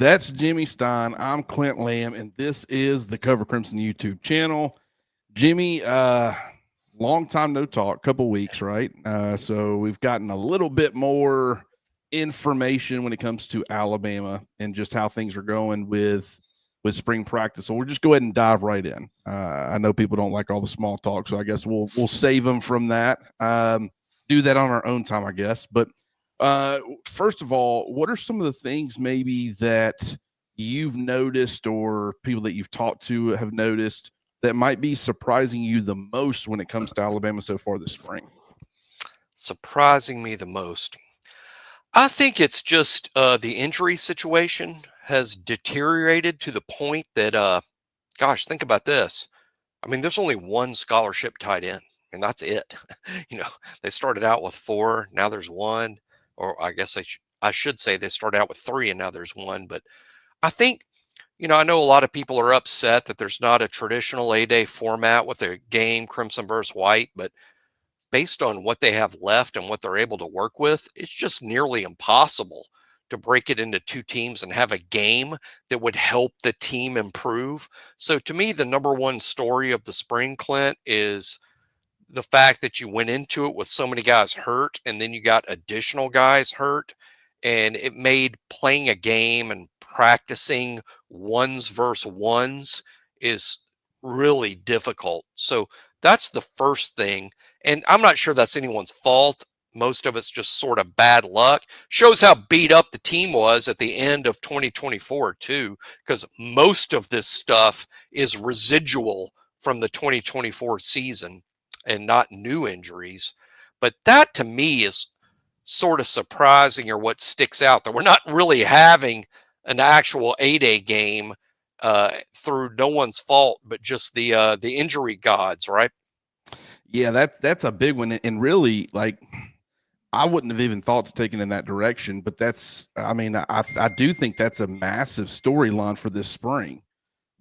That's Jimmy Stein. I'm Clint Lamb, and this is the Cover Crimson YouTube channel. Jimmy, long time no talk, couple weeks, right? So we've gotten a little bit more information when it comes to Alabama and just how things are going with spring practice. So we'll just go ahead and dive right in. I know people don't like all the small talk, so I guess we'll save them from that. Do that on our own time, I guess. But first of all, what are some of the things maybe that you've noticed or people that you've talked to have noticed that might be surprising you the most when it comes to Alabama so far this spring? Surprising me the most. I think it's just the injury situation has deteriorated to the point that, gosh, think about this. I mean, there's only one scholarship tight end, and that's it. you know, they started out with four, now there's one, or I guess I should say they started out with three, and now there's one. But I think, I know a lot of people are upset that there's not a traditional A-Day format with a game, crimson versus white, but based on what they have left and what they're able to work with, it's just nearly impossible to break it into two teams and have a game that would help the team improve. So to me, the number one story of the spring, Clint, is the fact that you went into it with so many guys hurt and then you got additional guys hurt, and it made playing a game and practicing ones versus ones is really difficult. So that's the first thing. And I'm not sure that's anyone's fault. Most of it's just sort of bad luck. Shows how beat up the team was at the end of 2024 too, because most of this stuff is residual from the 2024 season and not new injuries. But that to me is sort of surprising, or what sticks out, that we're not really having an actual A-Day game through no one's fault, but just the injury gods, right? Yeah, that's a big one, and really, like, I wouldn't have even thought to take it in that direction. But I mean, I do think that's a massive storyline for this spring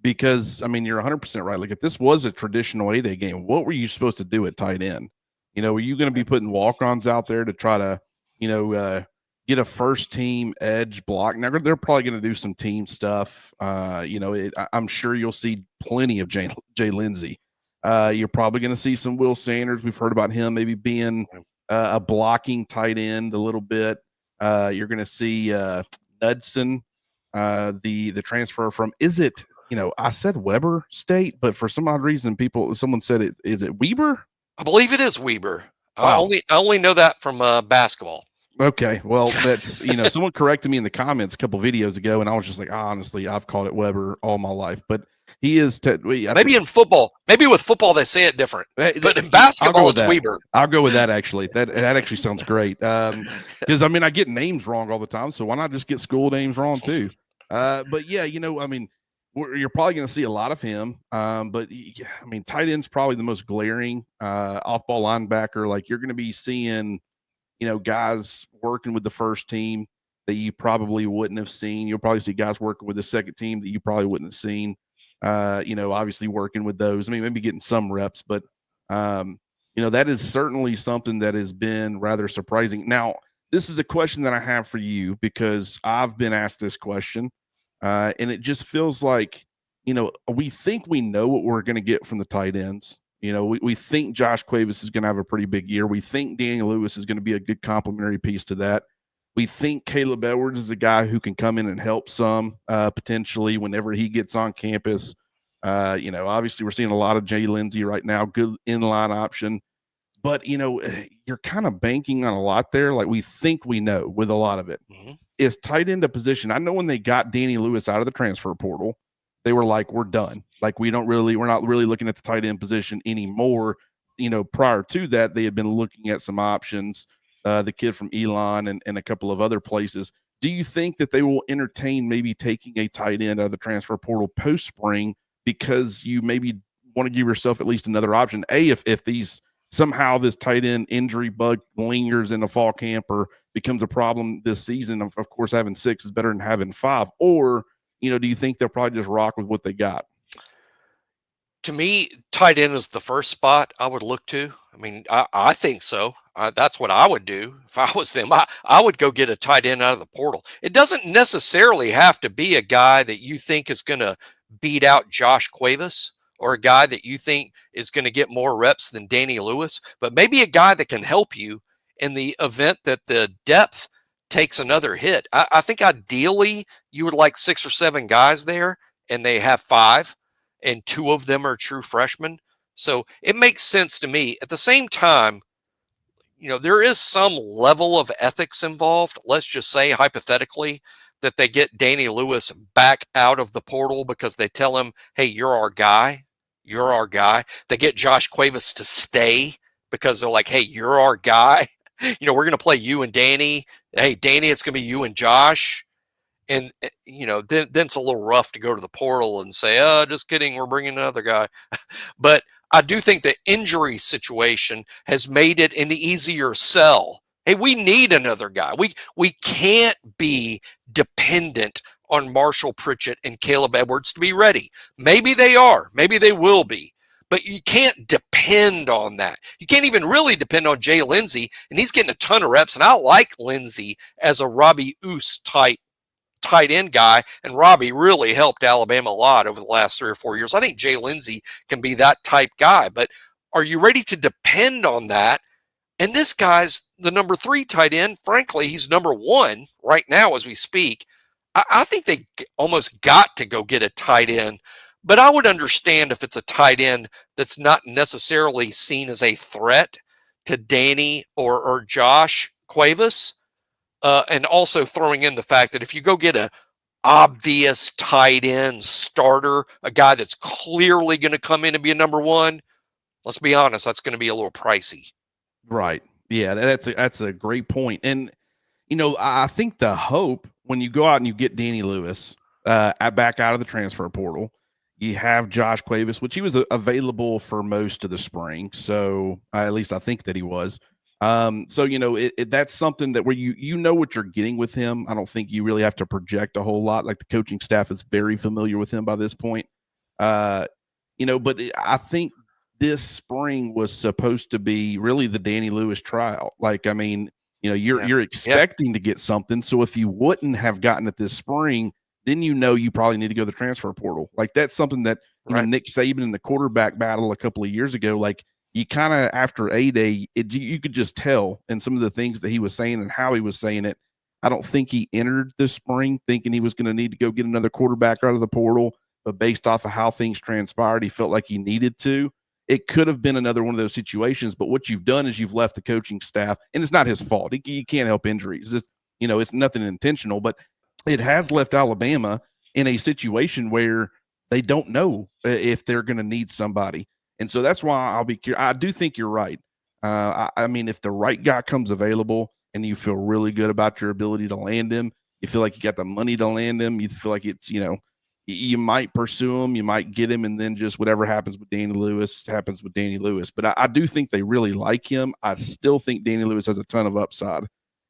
because I mean, you're 100% right. Like, if this was a traditional A-Day game, what were you supposed to do at tight end? Were you going to be putting walk-ons out there to try to, you know, uh, get a first team edge block? Now they're probably going to do some team stuff. I'm sure you'll see plenty of Jay Lindsey. You're probably going to see some Will Sanders. We've heard about him maybe being a blocking tight end a little bit. You're going to see Knudsen, the transfer from, is it, I said Weber State, but for some odd reason, someone said it. Is it Weber? I believe it is Weber. I Wow. only know that from basketball. Okay. Well, that's, someone corrected me in the comments a couple videos ago, and I was just like, honestly, I've called it Weber all my life. But he is, Maybe in football, maybe with football they say it different, but in I'll go basketball with it's that. Weber. I'll go with that, actually. That actually sounds great. Because I mean, I get names wrong all the time, so why not just get school names wrong too? But yeah, I mean, you're probably going to see a lot of him. But I mean, tight end's probably the most glaring off-ball linebacker. Like, you're going to be seeing, guys working with the first team that you probably wouldn't have seen. You'll probably see guys working with the second team that you probably wouldn't have seen. Obviously working with those. I mean, maybe getting some reps, but that is certainly something that has been rather surprising. Now, this is a question that I have for you because I've been asked this question, and it just feels like, we think we know what we're going to get from the tight ends. We think Josh Cuevas is going to have a pretty big year. We think Daniel Lewis is going to be a good complementary piece to that. We think Caleb Edwards is a guy who can come in and help some potentially whenever he gets on campus. Obviously we're seeing a lot of Jay Lindsey right now, good inline option. But, you're kind of banking on a lot there. Like, we think we know with a lot of it. Mm-hmm. Is tight end a position? I know when they got Danny Lewis out of the transfer portal, they were like, we're done. Like, we're not really looking at the tight end position anymore. Prior to that, they had been looking at some options, the kid from Elon and a couple of other places. Do you think that they will entertain maybe taking a tight end out of the transfer portal post spring because you maybe want to give yourself at least another option? If these somehow this tight end injury bug lingers in the fall camp or becomes a problem this season, of course, having 6 is better than having 5. Or, do you think they'll probably just rock with what they got? To me, tight end is the first spot I would look to. I mean, I think so. That's what I would do if I was them. I would go get a tight end out of the portal. It doesn't necessarily have to be a guy that you think is going to beat out Josh Cuevas or a guy that you think is going to get more reps than Danny Lewis, but maybe a guy that can help you in the event that the depth takes another hit. I think ideally you would like 6 or 7 guys there, and they have 5, and 2 of them are true freshmen. So it makes sense to me. At the same time, there is some level of ethics involved. Let's just say, hypothetically, that they get Danny Lewis back out of the portal because they tell him, hey, you're our guy. You're our guy. They get Josh Cuevas to stay because they're like, hey, you're our guy. We're going to play you and Danny. Hey, Danny, it's going to be you and Josh. And, then it's a little rough to go to the portal and say, oh, just kidding. We're bringing another guy. But I do think the injury situation has made it an easier sell. Hey, we need another guy. We can't be dependent on Marshall Pritchett and Caleb Edwards to be ready. Maybe they are. Maybe they will be. But you can't depend on that. You can't even really depend on Jay Lindsey, and he's getting a ton of reps. And I like Lindsey as a Robbie Ouse type tight end guy, and Robbie really helped Alabama a lot over the last 3 or 4 years. I think Jay Lindsey can be that type guy, but are you ready to depend on that? And this guy's the number 3 tight end. Frankly, he's number 1 right now as we speak. I think they almost got to go get a tight end, but I would understand if it's a tight end that's not necessarily seen as a threat to Danny or Josh Cuevas. And also throwing in the fact that if you go get a obvious tight end starter, a guy that's clearly going to come in and be a number 1, let's be honest, that's going to be a little pricey. Right. Yeah, that's a great point. And I think the hope when you go out and you get Danny Lewis back out of the transfer portal, you have Josh Cuevas, which he was available for most of the spring. So at least I think that he was. So that's something that where you know what you're getting with him. I don't think you really have to project a whole lot. Like the coaching staff is very familiar with him by this point. But I think this spring was supposed to be really the Danny Lewis trial. Like, I mean, you're expecting to get something. So if you wouldn't have gotten it this spring, then you probably need to go to the transfer portal. Like that's something that Nick Saban in the quarterback battle a couple of years ago, like you kind of after A-Day, you could just tell in some of the things that he was saying and how he was saying it. I don't think he entered this spring thinking he was going to need to go get another quarterback out of the portal, but based off of how things transpired, he felt like he needed to. It could have been another one of those situations, but what you've done is you've left the coaching staff, and it's not his fault. You can't help injuries. It's nothing intentional, but it has left Alabama in a situation where they don't know if they're going to need somebody. And so that's why I'll be curious. I do think you're right. I mean, if the right guy comes available and you feel really good about your ability to land him, you feel like you got the money to land him, you feel like it's, you might pursue him, you might get him, and then just whatever happens with Danny Lewis happens with Danny Lewis. But I do think they really like him. I still think Danny Lewis has a ton of upside.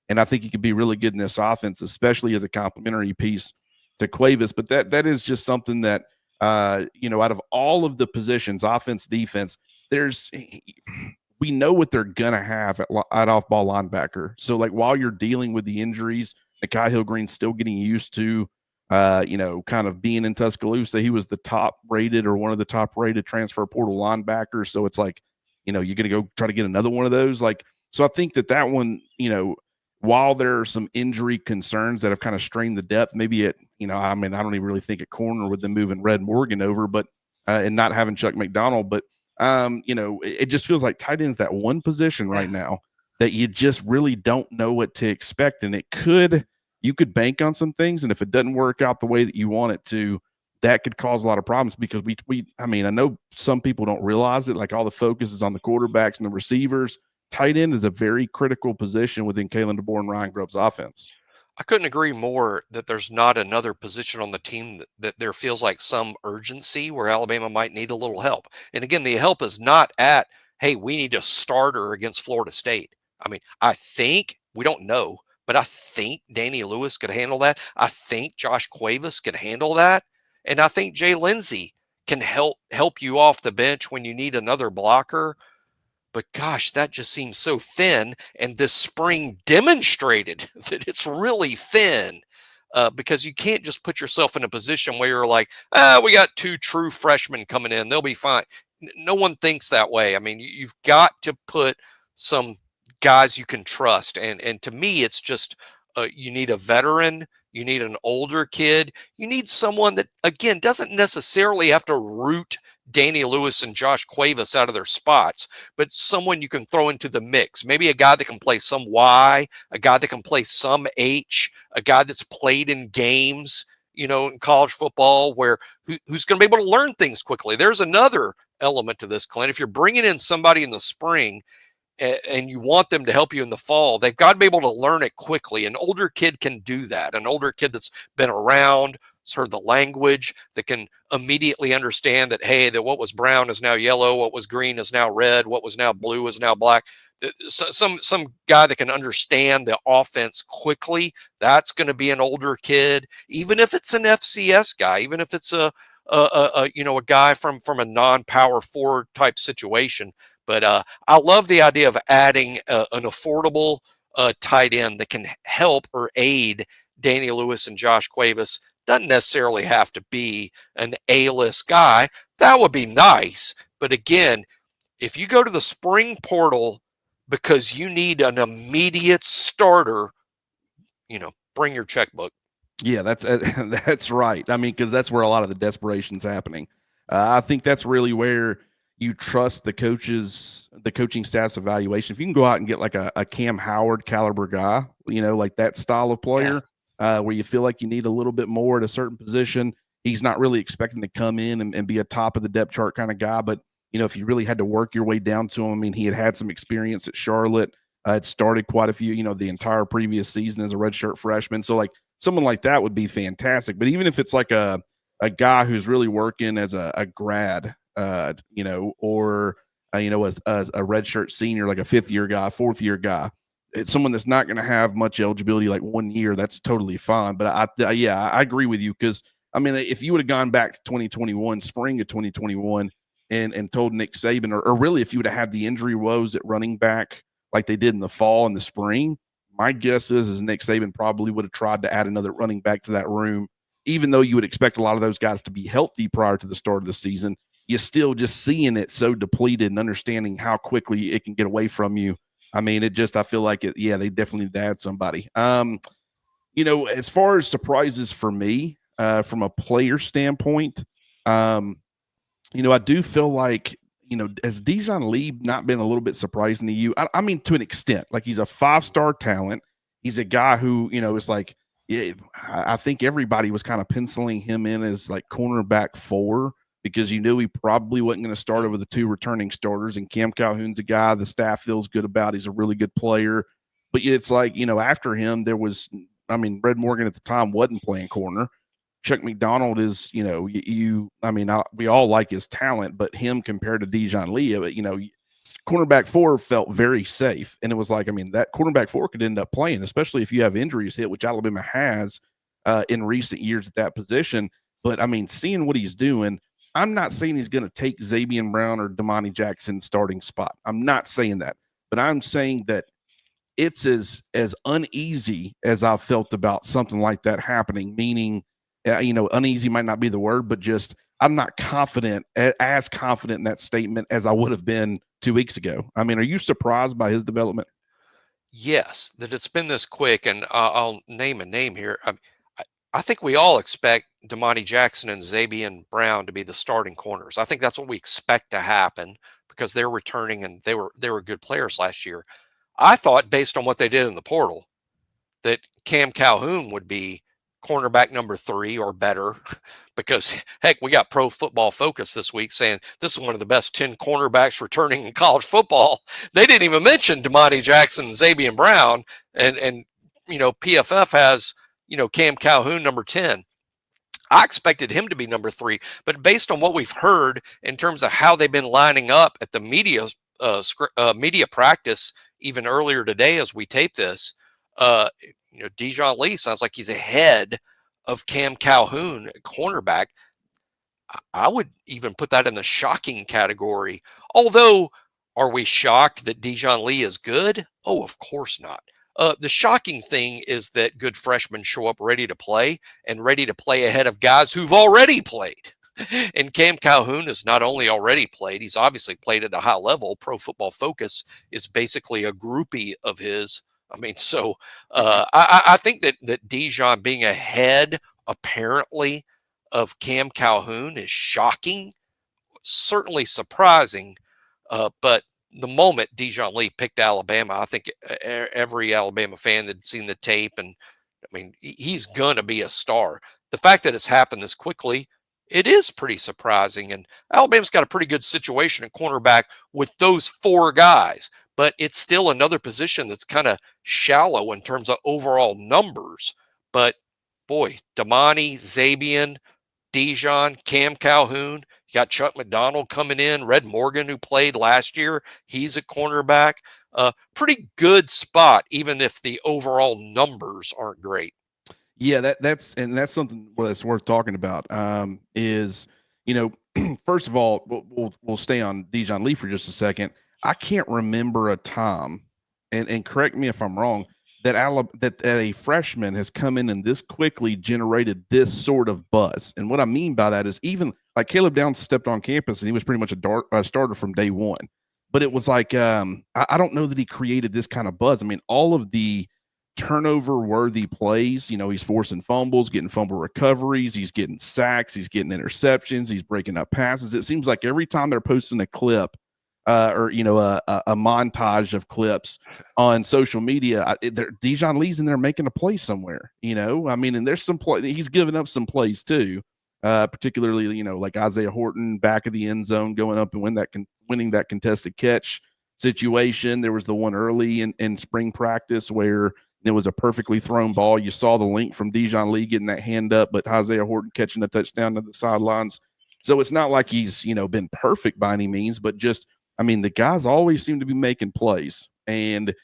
And I think he could be really good in this offense, especially as a complementary piece to Cuevas. But that is just something that, out of all of the positions, offense, defense, we know what they're going to have at off-ball linebacker. So, like, while you're dealing with the injuries, Nikhai Hill-Green's still getting used to, kind of being in Tuscaloosa. He was the top-rated or one of the top-rated transfer portal linebackers. So it's like, you're going to go try to get another one of those. Like, so I think that one, while there are some injury concerns that have kind of strained the depth, maybe I don't even really think at corner with them moving Red Morgan over, but and not having Chuck McDonald, but it just feels like tight end's that one position right now that you just really don't know what to expect, and you could bank on some things, and if it doesn't work out the way that you want it to, that could cause a lot of problems because I know some people don't realize it, like all the focus is on the quarterbacks and the receivers. Tight end is a very critical position within Kalen DeBoer and Ryan Grubb's offense. I couldn't agree more that there's not another position on the team that there feels like some urgency where Alabama might need a little help. And again, the help is not at, hey, we need a starter against Florida State. I mean, I think, we don't know, but I think Danny Lewis could handle that. I think Josh Cuevas could handle that. And I think Jay Lindsey can help you off the bench when you need another blocker. but gosh, that just seems so thin. And this spring demonstrated that it's really thin. Because you can't just put yourself in a position where you're like, we got 2 true freshmen coming in, they'll be fine. No one thinks that way. I mean, you've got to put some guys you can trust, and to me, it's just you need a veteran, you need an older kid, you need someone that again doesn't necessarily have to root Danny Lewis and Josh Cuevas out of their spots, but someone you can throw into the mix. Maybe a guy that can play some Y, a guy that can play some H, a guy that's played in games, in college football, who's going to be able to learn things quickly. There's another element to this, Clint. If you're bringing in somebody in the spring and you want them to help you in the fall, they've got to be able to learn it quickly. An older kid can do that. An older kid that's been around, has heard the language, that can immediately understand that, hey, that what was brown is now yellow, what was green is now red, what was now blue is now black. Some guy that can understand the offense quickly, that's going to be an older kid, even if it's an FCS guy, even if it's a guy from a non-power forward type situation. But I love the idea of adding an affordable tight end that can help or aid Danny Lewis and Josh Cuevas. Doesn't necessarily have to be an A-list guy. That would be nice. But again, if you go to the spring portal because you need an immediate starter, bring your checkbook. Yeah, that's that's right. I mean, because that's where a lot of the desperation's happening. I think that's really where you trust the coaching staff's evaluation. If you can go out and get like a Cam Howard caliber guy, like that style of Yeah. player, where you feel like you need a little bit more at a certain position. He's not really expecting to come in and be a top of the depth chart kind of guy, but if you really had to work your way down to him, I mean, he had some experience at Charlotte. Had started quite a few, the entire previous season as a redshirt freshman. So like someone like that would be fantastic. But even if it's like a guy who's really working as a grad, or a redshirt senior, like a 5th-year guy, 4th-year guy, it's someone that's not going to have much eligibility, like 1 year. That's totally fine. But I agree with you because I mean, if you would have gone back to 2021, spring of 2021, and told Nick Saban, or really if you would have had the injury woes at running back like they did in the fall and the spring, my guess is Nick Saban probably would have tried to add another running back to that room, even though you would expect a lot of those guys to be healthy prior to the start of the season. You're still just seeing it so depleted and understanding how quickly it can get away from you. I mean, I feel like it. Yeah, they definitely need to add somebody. As far as surprises for me, from a player standpoint, I do feel like, has Dijon Lee not been a little bit surprising to you? I mean, to an extent, like he's a 5-star talent. He's a guy who, it's like, yeah, I think everybody was kind of penciling him in as like cornerback 4 because you knew he probably wasn't going to start over the 2 returning starters. And Cam Calhoun's a guy the staff feels good about. He's a really good player. But it's like, after him, there was, I mean, Red Morgan at the time wasn't playing corner. Chuck McDonald is, we all like his talent, but him compared to Dijon Lee, cornerback 4 felt very safe. And it was like, I mean, that cornerback 4 could end up playing, especially if you have injuries hit, which Alabama has in recent years at that position. But I mean, seeing what he's doing, I'm not saying he's going to take Xavier Brown or Damani Jackson's starting spot. I'm not saying that, but I'm saying that it's as uneasy as I've felt about something like that happening, meaning, uneasy might not be the word, but just I'm not as confident in that statement as I would have been 2 weeks ago. I mean, are you surprised by his development? Yes, that it's been this quick, and I'll name a name here. I think we all expect Damani Jackson and Xavier Brown to be the starting corners. I think that's what we expect to happen because they're returning and they were good players last year. I thought based on what they did in the portal that Cam Calhoun would be cornerback number 3 or better because heck, we got Pro Football Focus this week saying this is one of the best 10 cornerbacks returning in college football. They didn't even mention Damani Jackson and Xavier Brown, and PFF has Cam Calhoun number 10. I expected him to be number 3, but based on what we've heard in terms of how they've been lining up at the media practice, even earlier today as we tape this, Dijon Lee sounds like he's ahead of Cam Calhoun, cornerback. I would even put that in the shocking category. Although Are we shocked that Dijon Lee is good? Oh, of course not. The shocking thing is that good freshmen show up ready to play and ready to play ahead of guys who've already played. And Cam Calhoun has not only already played, he's obviously played at a high level. Pro Football Focus is basically a groupie of his. I mean, so I think that Dijon being ahead apparently of Cam Calhoun is shocking, certainly surprising. But the moment Dijon Lee picked Alabama, I think every Alabama fan that'd seen the tape, and I mean, he's going to be a star. The fact that it's happened this quickly, it is pretty surprising. And Alabama's got a pretty good situation at cornerback with those four guys, but it's still another position that's kind of shallow in terms of overall numbers. But boy, Damani, Zabian, Dijon, Cam Calhoun. You got Chuck McDonald coming in, Red Morgan, who played last year. He's a cornerback. Pretty good spot, even if the overall numbers aren't great. Yeah, that's something that's worth talking about. Is first of all, we'll stay on Dijon Lee for just a second. I can't remember a time, and correct me if I'm wrong, that that a freshman has come in and this quickly generated this sort of buzz. And what I mean by that is even like Caleb Downs stepped on campus and he was pretty much a starter from day one. But it was like I don't know that he created this kind of buzz. I mean, all of the turnover worthy plays. He's forcing fumbles, getting fumble recoveries, he's getting sacks, he's getting interceptions, he's breaking up passes. It seems like every time they're posting a clip or a montage of clips on social media, Dijon Lee's in there making a play somewhere. I mean, and there's some play he's giving up some plays too. Particularly, like Isaiah Horton back of the end zone going up and winning that contested catch situation. There was the one early in spring practice where it was a perfectly thrown ball. You saw the link from Dijon Lee getting that hand up, but Isaiah Horton catching a touchdown to the sidelines. So it's not like he's, been perfect by any means, but just, I mean, the guys always seem to be making plays. And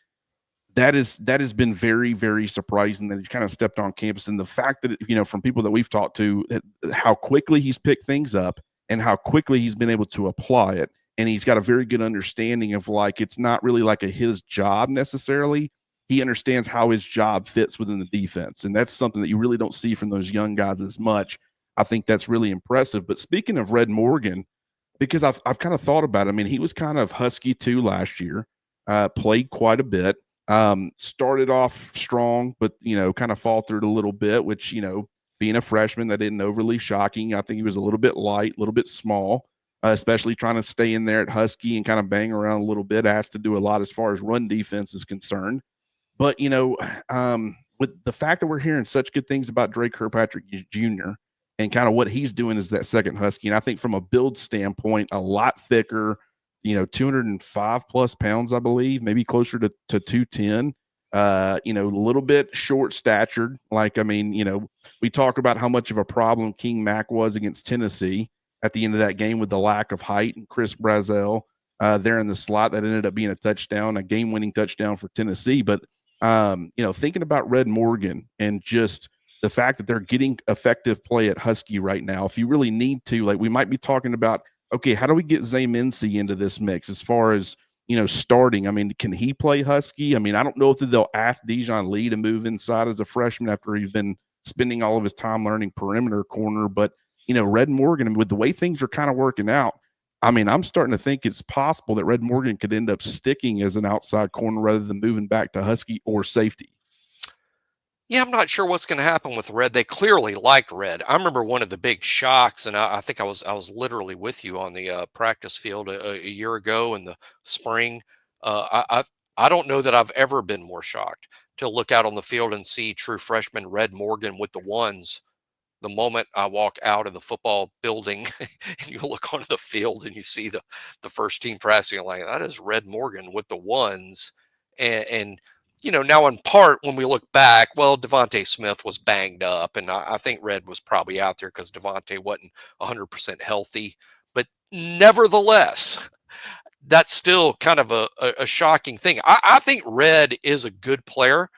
that has been very, very surprising that he's kind of stepped on campus. And the fact that, from people that we've talked to, how quickly he's picked things up and how quickly he's been able to apply it. And he's got a very good understanding of like, it's not really like his job necessarily. He understands how his job fits within the defense. And that's something that you really don't see from those young guys as much. I think that's really impressive. But speaking of Red Morgan, because I've kind of thought about it, I mean, he was kind of husky too last year, played quite a bit. Started off strong, but kind of faltered a little bit, which being a freshman, that isn't overly shocking. I think he was a little bit light, a little bit small, especially trying to stay in there at Husky and kind of bang around a little bit. Asked to do a lot as far as run defense is concerned. But with the fact that we're hearing such good things about Drake Kirkpatrick Jr. and kind of what he's doing as that second Husky, and I think from a build standpoint, a lot thicker, 205 plus pounds, I believe, maybe closer to 210. A little bit short statured. Like, I mean, we talk about how much of a problem King Mack was against Tennessee at the end of that game with the lack of height, and Chris Brazzell there in the slot that ended up being a touchdown, a game-winning touchdown for Tennessee. But thinking about Red Morgan and just the fact that they're getting effective play at Husky right now, if you really need to, like, we might be talking about, okay, how do we get Zay Mincy into this mix as far as, starting? I mean, can he play Husky? I mean, I don't know if they'll ask Dijon Lee to move inside as a freshman after he's been spending all of his time learning perimeter corner. But, Red Morgan, with the way things are kind of working out, I mean, I'm starting to think it's possible that Red Morgan could end up sticking as an outside corner rather than moving back to Husky or safety. Yeah, I'm not sure what's going to happen with Red. They clearly liked Red. I remember one of the big shocks, and I think I was literally with you on the practice field a year ago in the spring. I don't know that I've ever been more shocked to look out on the field and see true freshman Red Morgan with the ones. The moment I walk out of the football building and you look onto the field and you see the first team pressing, like, that is Red Morgan with the ones. And now in part, when we look back, well, Devontae Smith was banged up, and I think Red was probably out there because Devontae wasn't 100% healthy. But nevertheless, that's still kind of a shocking thing. I think Red is a good player.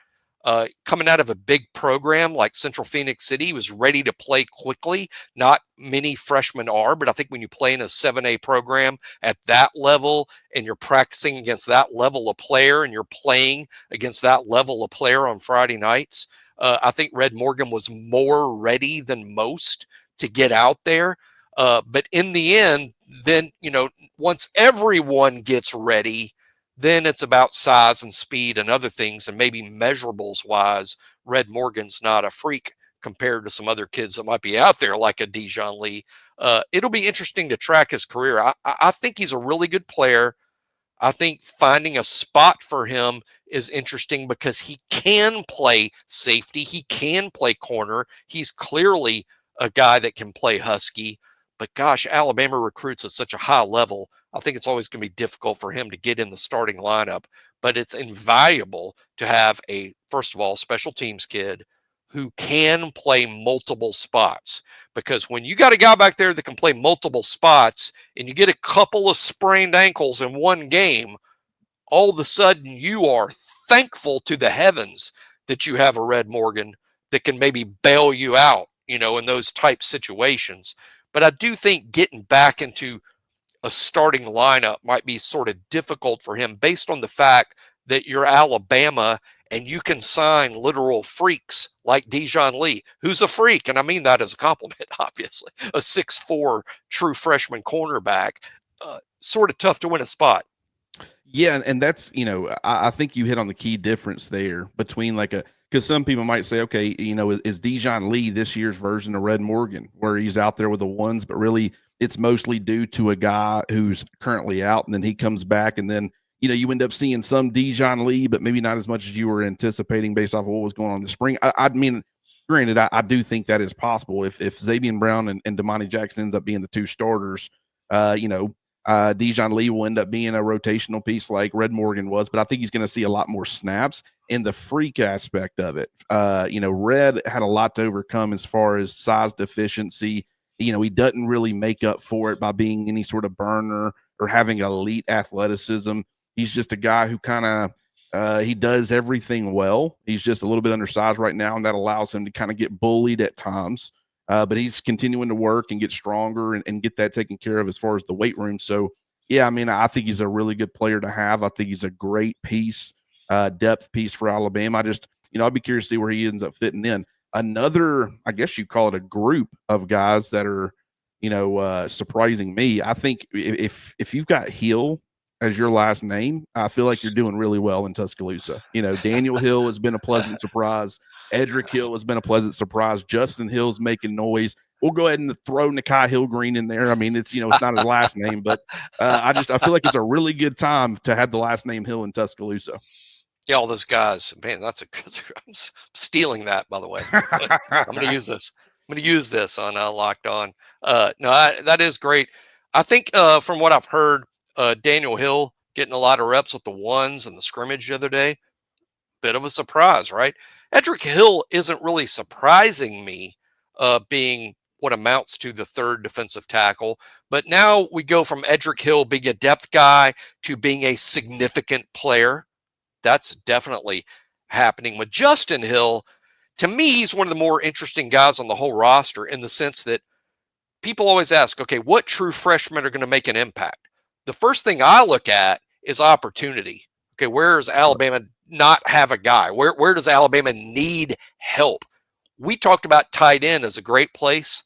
coming out of a big program like Central Phoenix City. He was ready to play quickly. Not many freshmen are, but I think when you play in a 7A program at that level and you're practicing against that level of player and you're playing against that level of player on Friday nights, I think Red Morgan was more ready than most to get out there. But in the end, then, once everyone gets ready, then it's about size and speed and other things, and maybe measurables wise, Red Morgan's not a freak compared to some other kids that might be out there, like a Dijon Lee. It'll be interesting to track his career. I think he's a really good player. I think finding a spot for him is interesting because he can play safety. He can play corner. He's clearly a guy that can play Husky. But gosh, Alabama recruits at such a high level. I think it's always going to be difficult for him to get in the starting lineup. But it's invaluable to have a, first of all, special teams kid who can play multiple spots. Because when you got a guy back there that can play multiple spots, and you get a couple of sprained ankles in one game, all of a sudden you are thankful to the heavens that you have a Red Morgan that can maybe bail you out, in those type situations. But I do think getting back into a starting lineup might be sort of difficult for him based on the fact that you're Alabama and you can sign literal freaks like Dijon Lee, who's a freak. And I mean that as a compliment, obviously. A 6'4" true freshman cornerback. Sort of tough to win a spot. Yeah, and that's I think you hit on the key difference there between because some people might say, okay, is Dijon Lee this year's version of Red Morgan, where he's out there with the ones, but really it's mostly due to a guy who's currently out, and then he comes back, and then you end up seeing some Dijon Lee, but maybe not as much as you were anticipating based off of what was going on in the spring. I mean, granted, I do think that is possible if Xavier Brown and Damani Jackson ends up being the two starters. Dijon Lee will end up being a rotational piece like Red Morgan was, but I think he's going to see a lot more snaps. And the freak aspect of it, Red had a lot to overcome as far as size deficiency. He doesn't really make up for it by being any sort of burner or having elite athleticism. He's just a guy who kind of he does everything well. He's just a little bit undersized right now, and that allows him to kind of get bullied at times. But he's continuing to work and get stronger and get that taken care of as far as the weight room. So, yeah, I mean, I think he's a really good player to have. I think he's a great piece, depth piece for Alabama. I just, I'll be curious to see where he ends up fitting in. Another, I guess you call it a group of guys that are, surprising me. I think if you've got Hill as your last name, I feel like you're doing really well in Tuscaloosa. Daniel Hill has been a pleasant surprise. Edric Hill has been a pleasant surprise. Justin Hill's making noise. We'll go ahead and throw Nakai Hillgreen in there. I mean, it's it's not his last name, but I feel like it's a really good time to have the last name Hill in Tuscaloosa. Yeah, all those guys, man, I'm stealing that, by the way. I'm going to use this. I'm going to use this on Locked On. That is great. I think from what I've heard, Daniel Hill getting a lot of reps with the ones and the scrimmage the other day, bit of a surprise, right? Edric Hill isn't really surprising me, being what amounts to the third defensive tackle. But now we go from Edric Hill being a depth guy to being a significant player. That's definitely happening with Justin Hill. To me, he's one of the more interesting guys on the whole roster in the sense that people always ask, okay, what true freshmen are going to make an impact? The first thing I look at is opportunity. Okay, where does Alabama not have a guy? Where does Alabama need help? We talked about tight end as a great place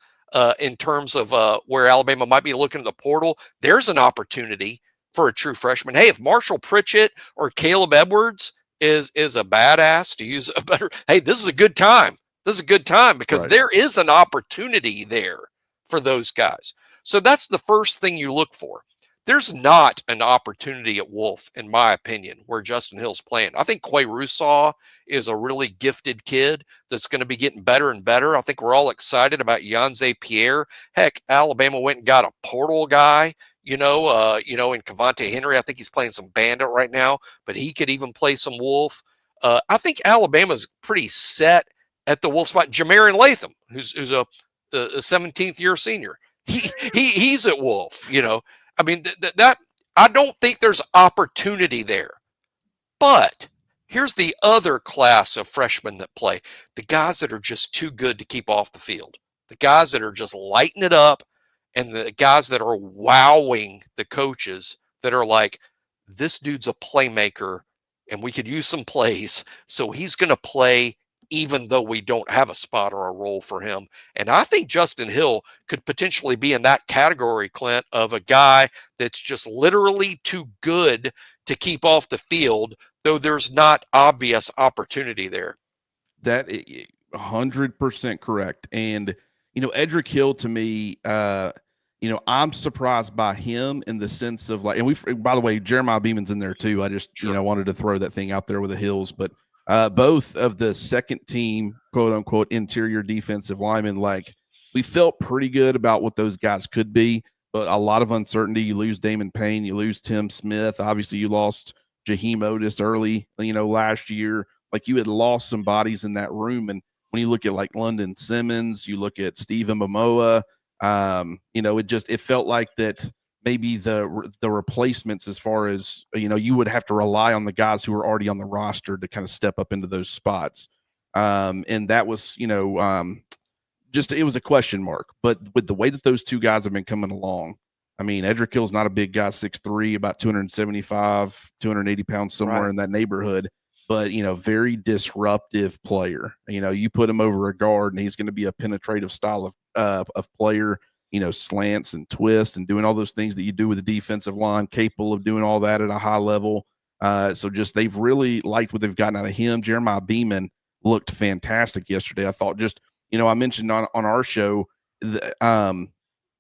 in terms of where Alabama might be looking at the portal. There's an opportunity for a true freshman. Hey, if Marshall Pritchett or Caleb Edwards is a badass, to use a better, hey, this is a good time. This is a good time because there is an opportunity there for those guys. So that's the first thing you look for. There's not an opportunity at Wolf, in my opinion, where Justin Hill's playing. I think Quay Russaw is a really gifted kid that's going to be getting better and better. I think we're all excited about Yanze Pierre. Heck, Alabama went and got a portal guy, in Cavante Henry. I think he's playing some Bandit right now, but he could even play some Wolf. I think Alabama's pretty set at the Wolf spot. Jamarian Latham, who's a 17th year senior. He's at Wolf, I mean, that I don't think there's opportunity there. But Here's the other class of freshmen that play, the guys that are just too good to keep off the field, the guys that are just lighting it up, and the guys that are wowing the coaches that are like, this dude's a playmaker and we could use some plays. So he's going to play even though we don't have a spot or a role for him. And I think Justin Hill could potentially be in that category, Clint, of a guy that's just literally too good to keep off the field, though there's not obvious opportunity there. That 100% correct. And Edric Hill to me, I'm surprised by him in the sense of like, and we, by the way, Jeremiah Beeman's in there too. I just wanted to throw that thing out there with the Hills, but both of the second team, quote unquote, interior defensive linemen, like we felt pretty good about what those guys could be, but a lot of uncertainty. You lose Damon Payne, you lose Tim Smith. Obviously, you lost Jaheim Otis early, last year. Like you had lost some bodies in that room. And when you look at like London Simmons, you look at Stephen Momoa, it felt like that maybe the replacements as far as, you would have to rely on the guys who are already on the roster to kind of step up into those spots. And that was, it was a question mark. But with the way that those two guys have been coming along, I mean, Edric Hill's not a big guy, 6'3", about 275, 280 pounds, somewhere in that neighborhood. But, very disruptive player. You put him over a guard and he's going to be a penetrative style of player, slants and twists and doing all those things that you do with the defensive line, capable of doing all that at a high level. So just they've really liked what they've gotten out of him. Jeremiah Beeman looked fantastic yesterday. I thought I mentioned on our show,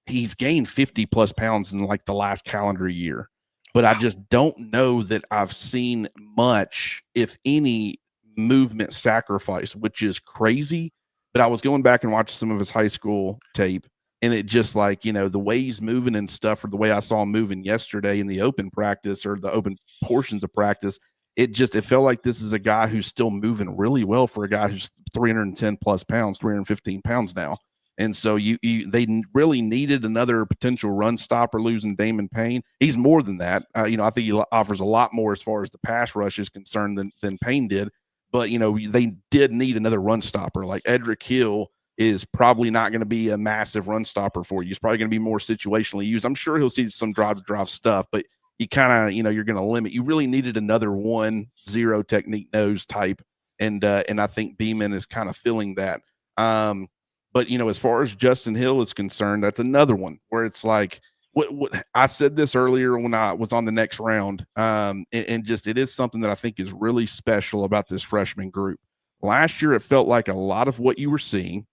he's gained 50 plus pounds in like the last calendar year. But I just don't know that I've seen much, if any, movement sacrifice, which is crazy. But I was going back and watching some of his high school tape, and it just like, the way he's moving and stuff, or the way I saw him moving yesterday in the open practice or the open portions of practice, it felt like this is a guy who's still moving really well for a guy who's 310 plus pounds, 315 pounds now. And so they really needed another potential run stopper, losing Damon Payne. He's more than that. I think he offers a lot more as far as the pass rush is concerned than Payne did. But, they did need another run stopper. Like Edric Hill is probably not going to be a massive run stopper for you. He's probably going to be more situationally used. I'm sure he'll see some drive-to-drive stuff, but you kind of, you're going to limit. You really needed another 1-0 technique nose type. And I think Beeman is kind of filling that. But, as far as Justin Hill is concerned, that's another one where it's like, what I said this earlier when I was on the next round, and it is something that I think is really special about this freshman group. Last year, it felt like a lot of what you were seeing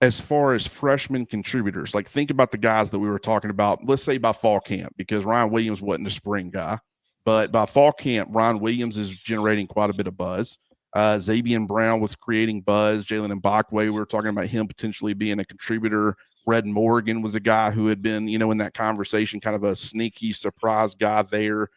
as far as freshman contributors. Like think about the guys that we were talking about, let's say by fall camp, because Ryan Williams wasn't a spring guy, but by fall camp, Ryan Williams is generating quite a bit of buzz. Xavier Brown was creating buzz. Jalen Mbakwe, we were talking about him potentially being a contributor. Red Morgan was a guy who had been, in that conversation, kind of a sneaky surprise guy there.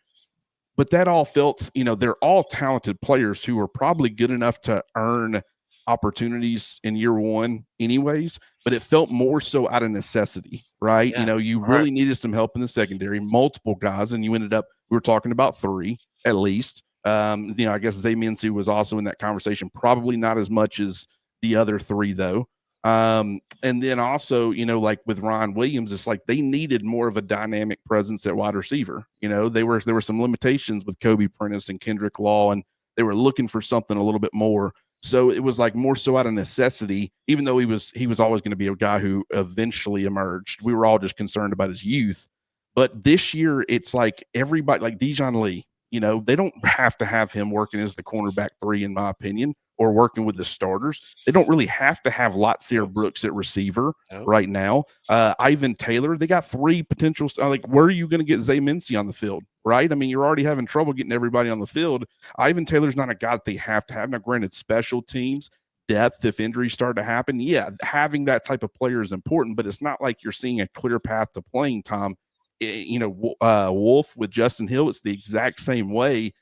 But that all felt, they're all talented players who are probably good enough to earn opportunities in year one anyways, but it felt more so out of necessity, right? Yeah. You really needed some help in the secondary, multiple guys, and you ended up, we were talking about 3 at least. I guess Zamiensu was also in that conversation, probably not as much as the other 3 though. And then also, like with Ryan Williams, it's like they needed more of a dynamic presence at wide receiver. There were some limitations with Kobe Prentice and Kendrick Law, and they were looking for something a little bit more. So it was like more so out of necessity, even though he was always going to be a guy who eventually emerged. We were all just concerned about his youth. But this year, it's like everybody, like Dijon Lee, they don't have to have him working as the cornerback 3, in my opinion, or working with the starters. They don't really have to have Latsier Brooks at receiver right now. Ivan Taylor, they got 3 potential. Like, where are you going to get Zay Mincy on the field, right? I mean, you're already having trouble getting everybody on the field. Ivan Taylor's not a guy that they have to have. Now, granted, special teams, depth, if injuries start to happen, yeah, having that type of player is important, but it's not like you're seeing a clear path to playing time. Wolf with Justin Hill, it's the exact same way.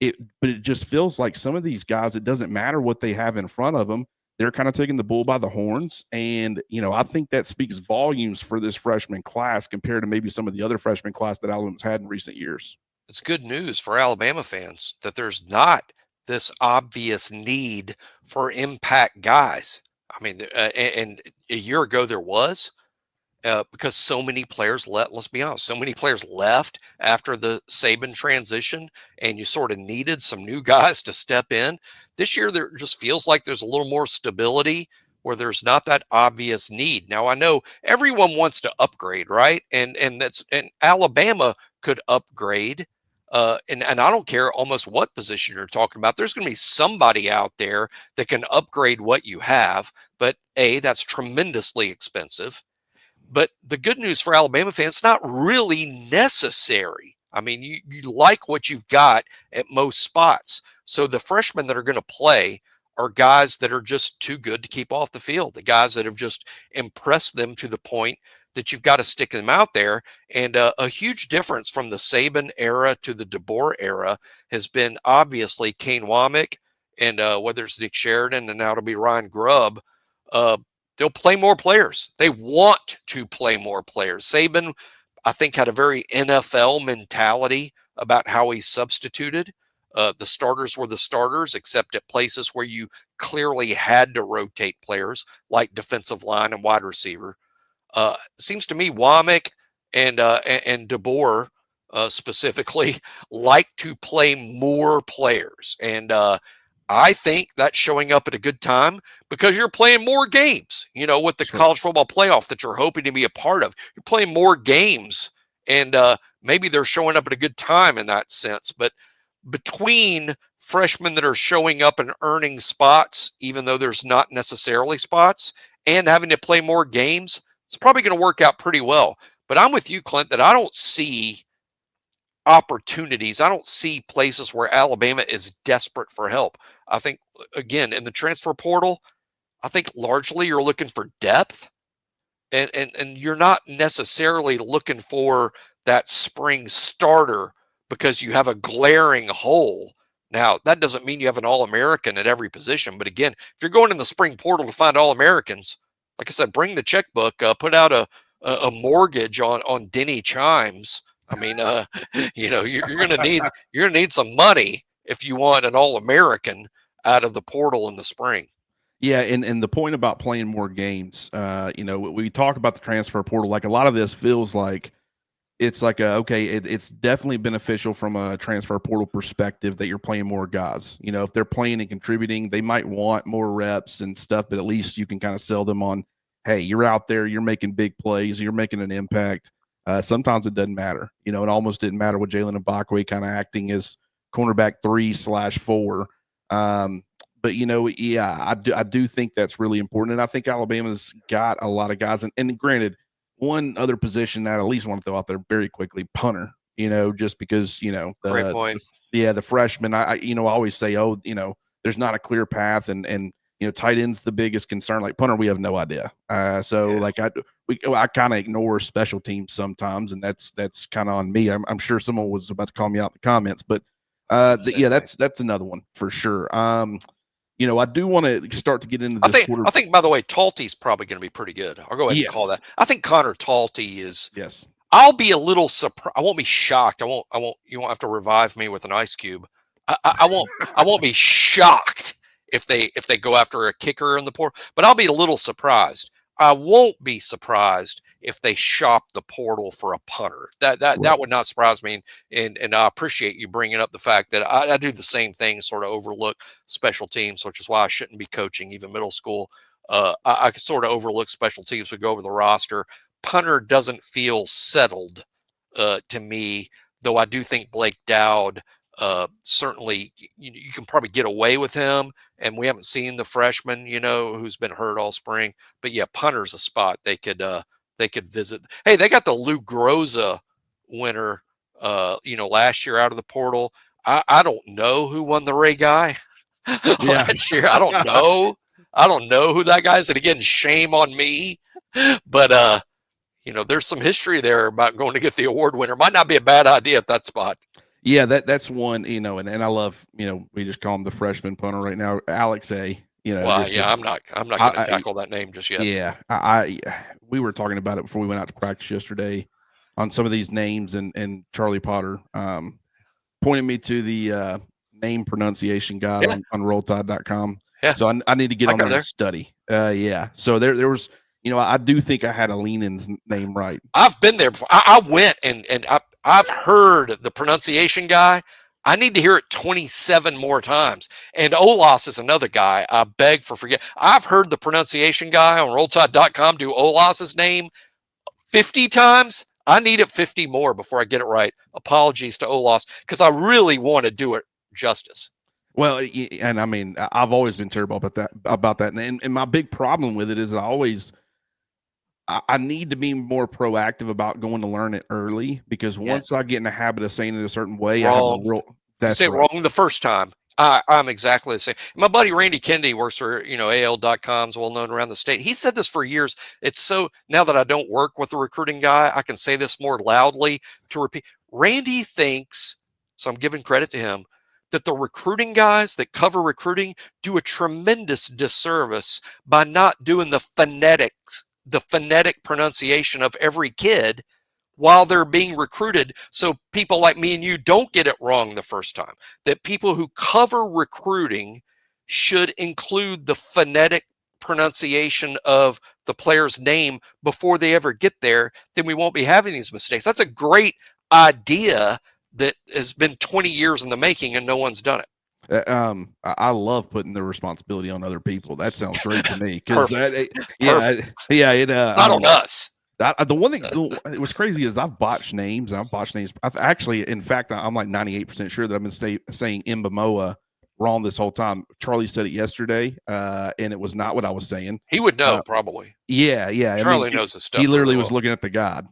But it just feels like some of these guys, it doesn't matter what they have in front of them. They're kind of taking the bull by the horns. And, I think that speaks volumes for this freshman class compared to maybe some of the other freshman class that Alabama's had in recent years. It's good news for Alabama fans that there's not this obvious need for impact guys. I mean, and a year ago there was, because so many players let's be honest, so many players left after the Saban transition, and you sort of needed some new guys to step in. This year, there just feels like there's a little more stability where there's not that obvious need. Now, I know everyone wants to upgrade, right? And Alabama could upgrade. And I don't care almost what position you're talking about. There's going to be somebody out there that can upgrade what you have, but that's tremendously expensive. But the good news for Alabama fans, it's not really necessary. I mean, you like what you've got at most spots. So the freshmen that are going to play are guys that are just too good to keep off the field, the guys that have just impressed them to the point that you've got to stick them out there. And a huge difference from the Saban era to the DeBoer era has been obviously Kane Womack, and whether it's Nick Sheridan and now it'll be Ryan Grubb. Uh, They'll play more players. They want to play more players. Saban, I think, had a very NFL mentality about how he substituted. The starters were the starters, except at places where you clearly had to rotate players, like defensive line and wide receiver. Seems to me Womack and DeBoer specifically like to play more players, and I think that's showing up at a good time because you're playing more games, with the Sure. college football playoff that you're hoping to be a part of. You're playing more games, and maybe they're showing up at a good time in that sense. But between freshmen that are showing up and earning spots, even though there's not necessarily spots, and having to play more games, it's probably going to work out pretty well. But I'm with you, Clint, that I don't see opportunities. I don't see places where Alabama is desperate for help. I think, again, in the transfer portal, I think largely you're looking for depth, and you're not necessarily looking for that spring starter because you have a glaring hole. Now, that doesn't mean you have an All-American at every position, but again, if you're going in the spring portal to find All-Americans, like I said, bring the checkbook, put out a mortgage on Denny Chimes. I mean, you're gonna need some money if you want an All-American out of the portal in the spring. Yeah, and the point about playing more games, we talk about the transfer portal. Like a lot of this feels like it's like it's definitely beneficial from a transfer portal perspective that you're playing more guys. If they're playing and contributing, they might want more reps and stuff, but at least you can kind of sell them on, hey, you're out there, you're making big plays, you're making an impact. Sometimes it doesn't matter. It almost didn't matter with Jalen Ibakwe kind of acting as cornerback 3/4. But yeah, I do think that's really important, and I think Alabama's got a lot of guys. And granted, one other position that I at least want to throw out there very quickly, punter. Just because Great point. the freshman. I always say, oh, there's not a clear path, and tight end's the biggest concern. Like punter, we have no idea. So Yeah. like I kind of ignore special teams sometimes, and that's kind of on me. I'm sure someone was about to call me out in the comments, but Same thing. that's another one for sure. I do want to start to get into I this think quarter. I think by the way, Talty's probably going to be pretty good. I'll go ahead and call Yes, that. I think Connor Talty is. yes, I'll be a little surprised. I won't be shocked. I won't. I won't. You won't have to revive me with an ice cube. I won't. I won't be shocked if they go after a kicker in the portal. But I'll be a little surprised. I won't be surprised if they shop the portal for a punter. That right. would not surprise me. And I appreciate you bringing up the fact that I do the same thing, sort of overlook special teams, which is why I shouldn't be coaching even middle school. I sort of overlook special teams. We go over the roster. Punter doesn't feel settled to me, though I do think Blake Dowd certainly you can probably get away with him, and we haven't seen the freshman who's been hurt all spring. But yeah, punter's a spot they could visit. Hey, they got the Lou Groza winner last year out of the portal. I don't know who won the Ray Guy Yeah. last year. I don't know who that guy is. And again, shame on me. But there's some history there about going to get the award winner. Might not be a bad idea at that spot. Yeah, that's one, and I love, we just call him the freshman punter right now, Alex A. Well, Just yeah, because I'm not going to I tackle that name just yet. yeah, we were talking about it before we went out to practice yesterday on some of these names, and Charlie Potter pointed me to the name pronunciation guide Yeah. on rolltide.com. Yeah. So I need to get I on go there there. and study. Yeah. So there was, I do think I had Aleenan's name right. I've been there before. I went and I've heard the pronunciation guy. I need to hear it 27 more times. And Olas is another guy. I beg for forget. I've heard the pronunciation guy on rolltide.com do Olas's name 50 times. I need it 50 more before I get it right. Apologies to Olas, because I really want to do it justice. Well, and I mean, I've always been terrible about that. And my big problem with it is I need to be more proactive about going to learn it early, because once I get in the habit of saying it a certain way, I have a Wrong. real. You That's say it right. wrong the first time. I'm exactly the same. My buddy Randy Kennedy works for, AL.com's well known around the state. He said this for years. It's so, now that I don't work with the recruiting guy, I can say this more loudly to repeat. Randy thinks, so I'm giving credit to him, that the recruiting guys that cover recruiting do a tremendous disservice by not doing the phonetic pronunciation of every kid while they're being recruited, so people like me and you don't get it wrong the first time. That people who cover recruiting should include the phonetic pronunciation of the player's name before they ever get there. Then we won't be having these mistakes. That's a great idea that has been 20 years in the making and no one's done it. I love putting the responsibility on other people. That sounds great to me, because Perfect. yeah, it It's not on us. the one thing it was crazy is I've botched names. I've actually, in fact, I'm like 98% sure that I've been saying Mbamoa wrong this whole time. Charlie said it yesterday, and it was not what I was saying. He would know, probably. Yeah. I mean, Charlie knows his stuff. he literally really was well. looking at the guide.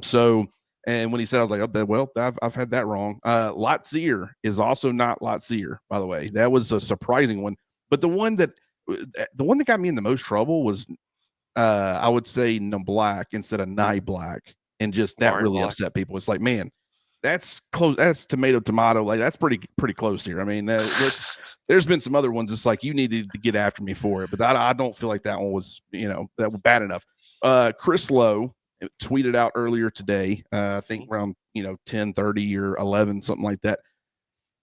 So, and when he said, I was like, oh, well, I've had that wrong. Lotzier is also not Lotzier, by the way. That was a surprising one. But the one that got me in the most trouble was, I would say Black instead of Nye Black, and just that Nari really Black. upset people. It's like, man, that's close. That's tomato. Like, that's pretty close here. I mean, there's been some other ones. It's like, you needed to get after me for it, but I don't feel like that one was, that was bad enough. Chris Lowe tweeted out earlier today, I think around 10:30 or 11, something like that.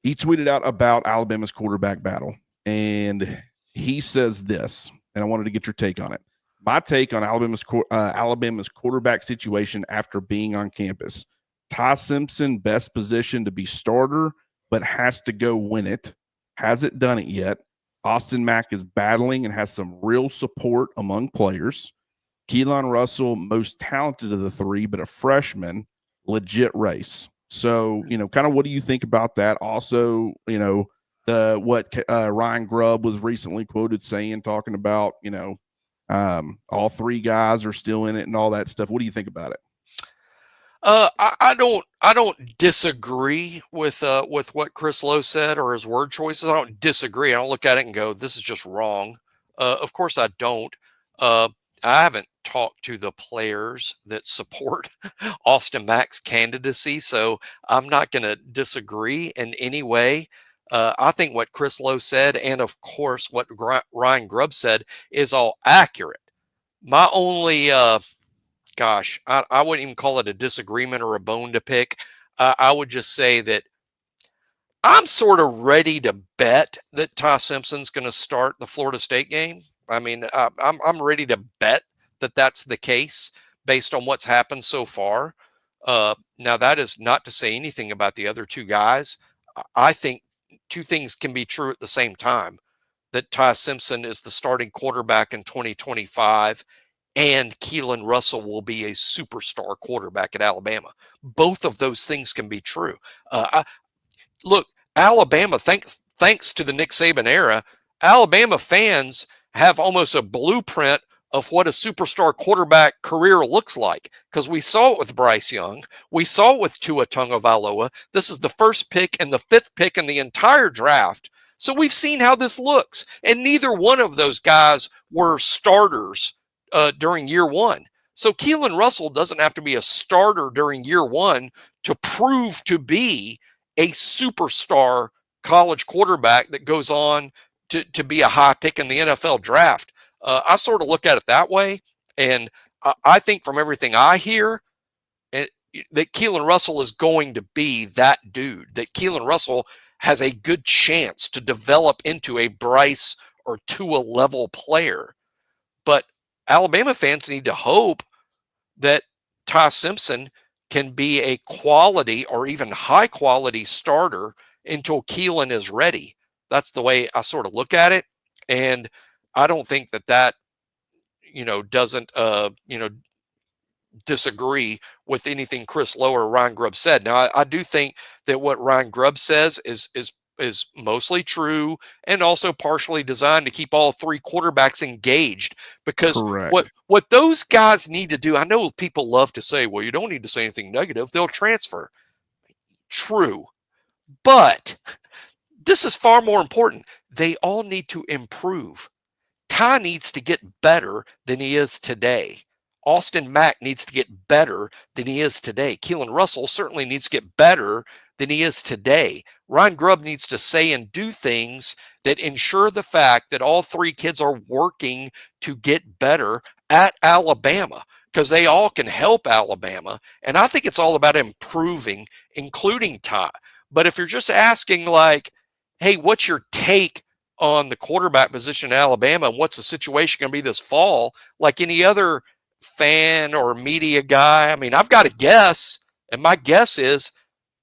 He tweeted out about Alabama's quarterback battle, and he says this, and I wanted to get your take on it. My take on Alabama's quarterback situation after being on campus: Ty Simpson, best position to be starter, but has to go win it. Hasn't done it yet. Austin Mack is battling and has some real support among players. Keelon Russell, most talented of the three, but a freshman, legit race. So, kind of what do you think about that? Also, what Ryan Grubb was recently quoted saying, talking about, all three guys are still in it and all that stuff. What do you think about it? I don't disagree with what Chris Lowe said or his word choices. I don't disagree. I don't look at it and go, this is just wrong. Of course I don't. I haven't talked to the players that support Austin Mack's candidacy, so I'm not going to disagree in any way. I think what Chris Lowe said, and of course what Ryan Grubb said, is all accurate. My only I wouldn't even call it a disagreement or a bone to pick. I would just say that I'm sort of ready to bet that Ty Simpson's going to start the Florida State game. I mean, I'm ready to bet that that's the case based on what's happened so far. Now, that is not to say anything about the other two guys. I think two things can be true at the same time: that Ty Simpson is the starting quarterback in 2025, and Keelon Russell will be a superstar quarterback at Alabama. Both of those things can be true. Look, Alabama, thanks to the Nick Saban era, Alabama fans have almost a blueprint of what a superstar quarterback career looks like, because we saw it with Bryce Young. We saw it with Tua Tagovailoa. This is the first pick and the fifth pick in the entire draft. So we've seen how this looks. And neither one of those guys were starters during year one. So Keelon Russell doesn't have to be a starter during year one to prove to be a superstar college quarterback that goes on to be a high pick in the NFL draft. I sort of look at it that way. And I think from everything I hear, that Keelon Russell is going to be that dude, that Keelon Russell has a good chance to develop into a Bryce or Tua level player. But Alabama fans need to hope that Ty Simpson can be a quality or even high quality starter until Keelon is ready. That's the way I sort of look at it. And I don't think that doesn't, disagree with anything Chris Lowe or Ryan Grubb said. Now, I do think that what Ryan Grubb says is mostly true and also partially designed to keep all three quarterbacks engaged, because Correct. what those guys need to do, I know people love to say, well, you don't need to say anything negative, they'll transfer. True. But this is far more important. They all need to improve. Ty needs to get better than he is today. Austin Mack needs to get better than he is today. Keelon Russell certainly needs to get better than he is today. Ryan Grubb needs to say and do things that ensure the fact that all three kids are working to get better at Alabama, because they all can help Alabama. And I think it's all about improving, including Ty. But if you're just asking, like, hey, what's your take on the quarterback position in Alabama and what's the situation going to be this fall, like any other fan or media guy, I mean, I've got a guess, and my guess is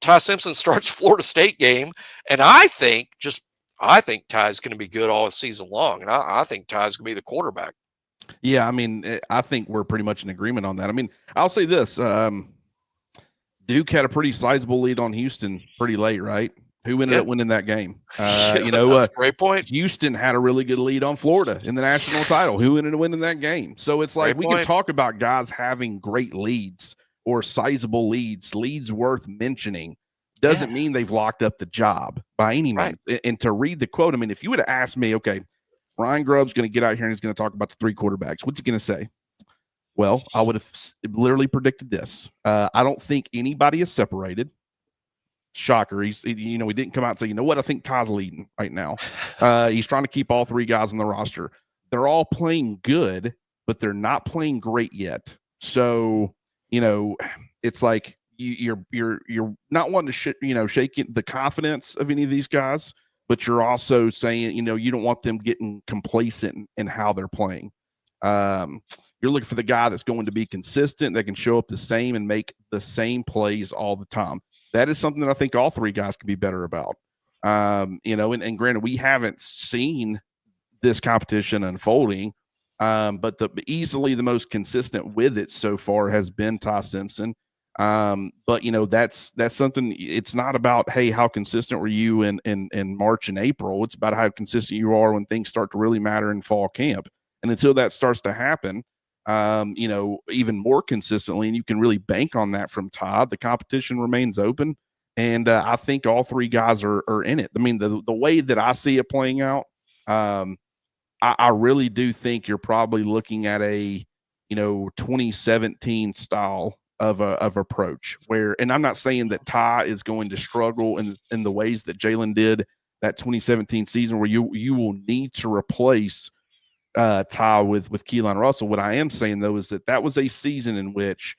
Ty Simpson starts Florida State game, and I think Ty's going to be good all season long, and I think Ty's going to be the quarterback. Yeah, I mean, I think we're pretty much in agreement on that. I mean, I'll say this: Duke had a pretty sizable lead on Houston pretty late, right? Who ended up winning that game? That's a great point. Houston had a really good lead on Florida in the national title. Who ended up winning that game? So it's like we can talk about guys having great leads or sizable leads worth mentioning. Doesn't mean they've locked up the job by any means. And to read the quote, I mean, if you would have asked me, okay, Ryan Grubb's going to get out here and he's going to talk about the three quarterbacks, what's he going to say? Well, I would have literally predicted this. I don't think anybody is separated. Shocker. He didn't come out and say, you know what, I think Ty's leading right now. He's trying to keep all three guys on the roster. They're all playing good, but they're not playing great yet. So, it's like you're not wanting to shake the confidence of any of these guys, but you're also saying, you don't want them getting complacent in how they're playing. You're looking for the guy that's going to be consistent, that can show up the same and make the same plays all the time. That is something that I think all three guys can be better about. And granted, we haven't seen this competition unfolding, but easily the most consistent with it so far has been Ty Simpson. But that's something. It's not about, hey, how consistent were you in March and April. It's about how consistent you are when things start to really matter in fall camp. And until that starts to happen, even more consistently, and you can really bank on that from Todd, the competition remains open. And I think all three guys are in it. I mean, the way that I see it playing out, I really do think you're probably looking at a 2017 style of approach where, and I'm not saying that Ty is going to struggle in the ways that Jalen did that 2017 season, where you will need to replace Ty with Keelon Russell. What I am saying, though, is that was a season in which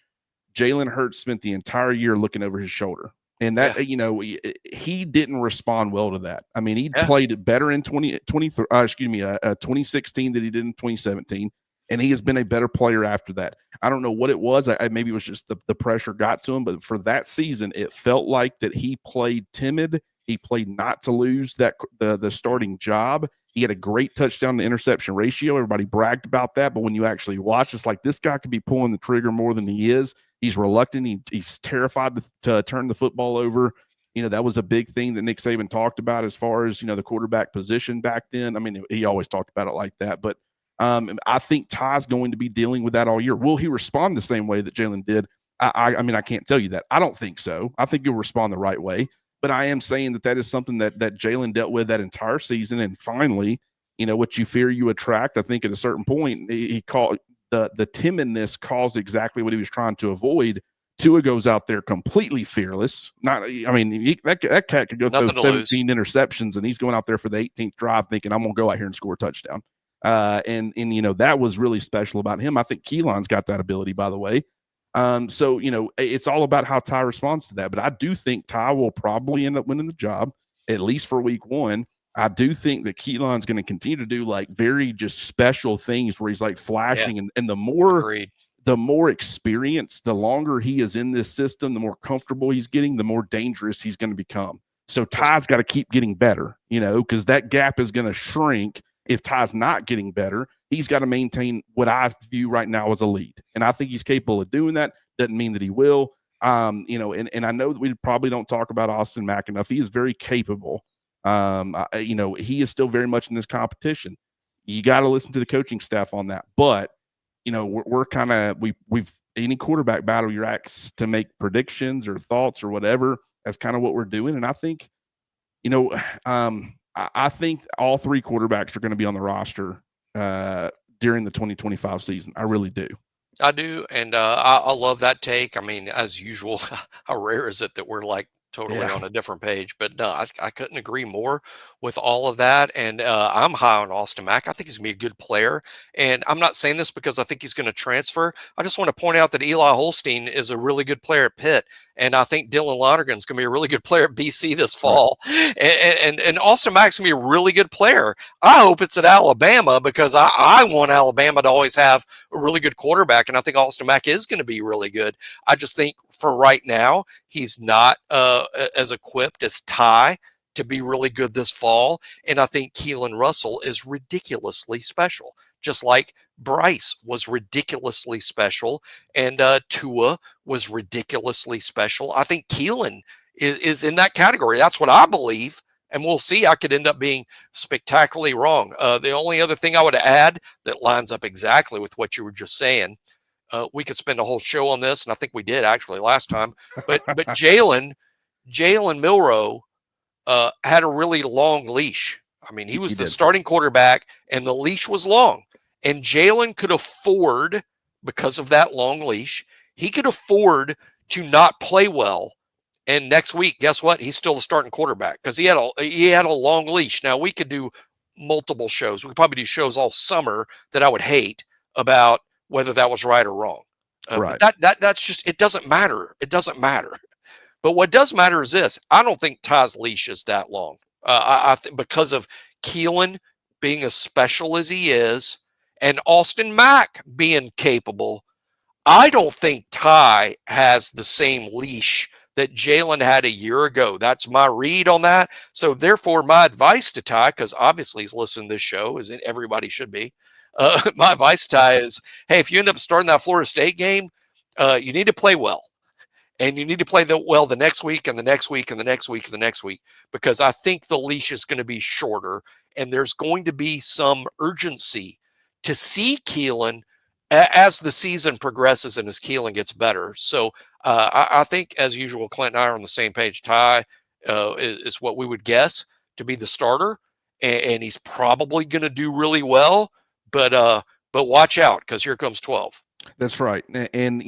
Jalen Hurts spent the entire year looking over his shoulder. And that, he didn't respond well to that. I mean, he played better in 2016 than he did in 2017. And he has been a better player after that. I don't know what it was. Maybe it was just the pressure got to him. But for that season, it felt like that he played timid. He played not to lose the starting job. He had a great touchdown to interception ratio. Everybody bragged about that. But when you actually watch, it's like this guy could be pulling the trigger more than he is. He's reluctant. He's terrified to turn the football over. That was a big thing that Nick Saban talked about as far as, the quarterback position back then. I mean, he always talked about it like that. But I think Ty's going to be dealing with that all year. Will he respond the same way that Jalen did? I mean, I can't tell you that. I don't think so. I think he'll respond the right way. But I am saying that is something that Jalen dealt with that entire season. And finally, what you fear you attract. I think at a certain point, he called the timidness caused exactly what he was trying to avoid. Tua goes out there completely fearless. That cat could go throw 17 interceptions, and he's going out there for the 18th drive thinking, I'm going to go out here and score a touchdown. And that was really special about him. I think Keelon's got that ability, by the way. So it's all about how Ty responds to that. But I do think Ty will probably end up winning the job. at least for week one. I do think that Keelon's going to continue to do like very just special things where he's like flashing, and Agreed. the more experience, the longer he is in this system, the more comfortable he's getting, the more dangerous he's going to become. So Ty's got to keep getting better, because that gap is going to shrink if Ty's not getting better. He's got to maintain what I view right now as a lead. And I think he's capable of doing that. Doesn't mean that he will. And I know that we probably don't talk about Austin Mack enough. He is very capable. He is still very much in this competition. You got to listen to the coaching staff on that. But, we're kind of, we've any quarterback battle you're asked to make predictions or thoughts or whatever. That's kind of what we're doing. And I think, I think all three quarterbacks are going to be on the roster during the 2025 season. I really do. I do, and I love that take. I mean, as usual, how rare is it that we're like totally on a different page? But no, I couldn't agree more with all of that. And I'm high on Austin Mack. I think he's going to be a good player. And I'm not saying this because I think he's going to transfer. I just want to point out that Eli Holstein is a really good player at Pitt. And I think Dylan Lonergan's going to be a really good player at BC this fall. Right. And Austin Mack's going to be a really good player. I hope it's at Alabama because I want Alabama to always have a really good quarterback. And I think Austin Mack is going to be really good. I just think for right now, he's not as equipped as Ty to be really good this fall. And I think Keelon Russell is ridiculously special, just like Bryce was ridiculously special and Tua was ridiculously special. I think Keelon is in that category. That's what I believe. And we'll see. I could end up being spectacularly wrong. The only other thing I would add that lines up exactly with what you were just saying, we could spend a whole show on this, and I think we did actually last time. But Jalen Milroe had a really long leash. I mean, he was the starting quarterback, and the leash was long. And Jalen could afford, because of that long leash, he could afford to not play well. And next week, guess what? He's still the starting quarterback because he had a long leash. Now, we could do multiple shows. We could probably do shows all summer that I would hate about whether that was right or wrong. Right. But that's just, it doesn't matter. It doesn't matter. But what does matter is this. I don't think Ty's leash is that long. I think because of Keelon being as special as he is and Austin Mack being capable, I don't think Ty has the same leash that Jalen had a year ago. That's my read on that. So therefore, my advice to Ty, because obviously he's listening to this show, as everybody should be, my advice to Ty is, hey, if you end up starting that Florida State game, you need to play well. And you need to play well the next week and the next week and the next week and the next week, because I think the leash is going to be shorter and there's going to be some urgency to see Keelon as the season progresses and as Keelon gets better. So I think, as usual, Clint and I are on the same page. Ty is what we would guess to be the starter, and he's probably going to do really well. But watch out, because here comes 12. That's right. And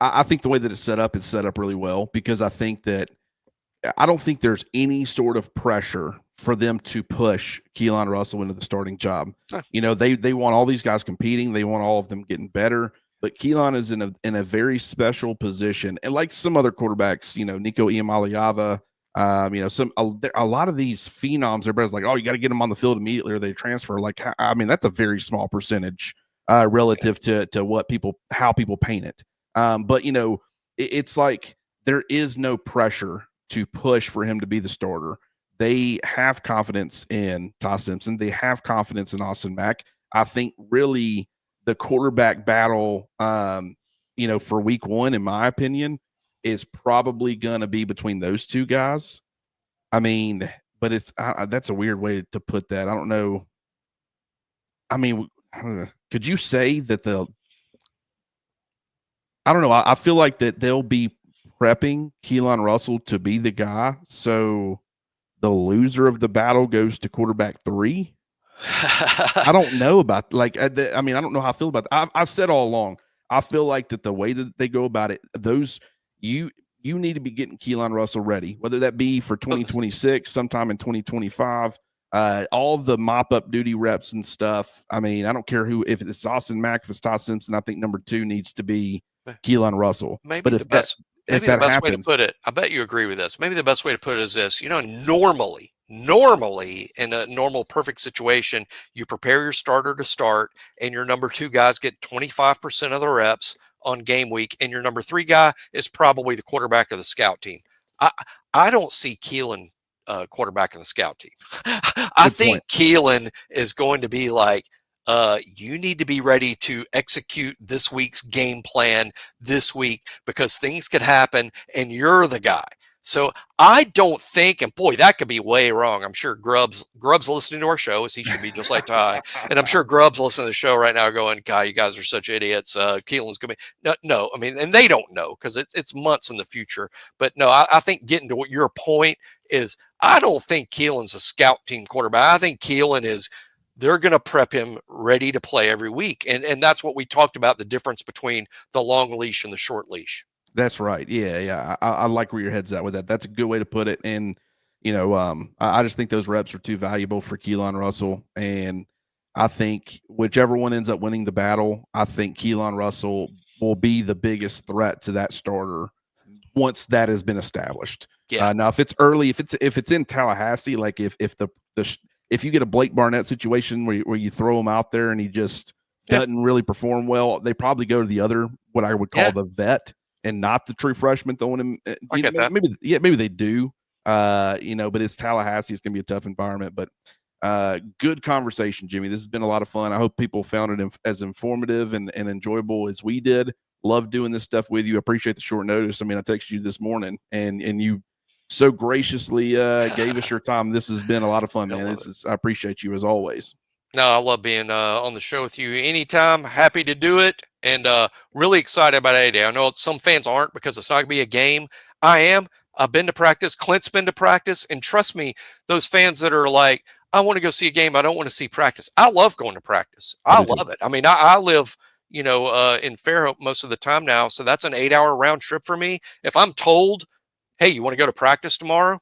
I think the way that it's set up really well, because I don't think there's any sort of pressure for them to push Keelon Russell into the starting job. Huh. They want all these guys competing. They want all of them getting better. But Keelon is in a very special position. And like some other quarterbacks, Nico Iamaleava, a lot of these phenoms, everybody's like, oh, you got to get them on the field immediately or they transfer. Like, I mean, that's a very small percentage relative to how people paint it. But it's like there is no pressure to push for him to be the starter. They have confidence in Ty Simpson. They have confidence in Austin Mack. I think really the quarterback battle, for week one, in my opinion, is probably going to be between those two guys. I mean, but that's a weird way to put that. I don't know. I mean, could you say that I don't know. I feel like that they'll be prepping Keelon Russell to be the guy. So the loser of the battle goes to quarterback 3. I don't know about I don't know how I feel about that. I've said all along, I feel like that the way that they go about it, you need to be getting Keelon Russell ready, whether that be for 2026, sometime in 2025. All the mop-up duty reps and stuff. I mean, I don't care if it's Austin Mack, if it's Ty Simpson. I think number 2 needs to be Keelon Russell. Maybe maybe the that best way to happens. put it, I bet you agree with this. Maybe the best way to put it is this, normally in a normal perfect situation, you prepare your starter to start and your number 2 guys get 25% of the reps on game week, and your number 3 guy is probably the quarterback of the scout team. I I don't see Keelon quarterback in the scout team. I Good point. think Keelon is going to be like, you need to be ready to execute this week's game plan this week because things could happen and you're the guy. So I don't think, and boy, that could be way wrong. I'm sure Grubb's listening to our show, as he should be, just like Ty. And I'm sure Grubb's listening to the show right now, going, "God, you guys are such idiots." Keelan's gonna be no. I mean, and they don't know because it's months in the future. But no, I think getting to what your point is, I don't think Keelan's a scout team quarterback. I think Keelon is. They're going to prep him ready to play every week, and that's what we talked about, the difference between the long leash and the short leash. That's right. Yeah, yeah. I like where your head's at with that. That's a good way to put it. And I just think those reps are too valuable for Keelon Russell. And I think whichever one ends up winning the battle, I think Keelon Russell will be the biggest threat to that starter once that has been established. Yeah. Now, if it's early, if it's in Tallahassee, like if you get a Blake Barnett situation where you throw him out there and he just Yeah. doesn't really perform well, they probably go to the other, what I would call Yeah. the vet, and not the true freshman throwing him. I get that. Maybe they do. But it's Tallahassee. It's gonna be a tough environment. But good conversation, Jimmy. This has been a lot of fun. I hope people found it as informative and enjoyable as we did. Love doing this stuff with you. Appreciate the short notice. I mean, I texted you this morning, and you so graciously gave us your time. This has been a lot of fun, man. I appreciate you as always. No, I love being on the show with you anytime. Happy to do it, and really excited about A-Day. I know some fans aren't because it's not going to be a game. I am. I've been to practice. Clint's been to practice, and trust me, those fans that are like, I want to go see a game, I don't want to see practice. I love going to practice. I love it. I mean, I live, in Fairhope most of the time now, so that's an 8-hour round trip for me. If I'm told, hey, you want to go to practice tomorrow?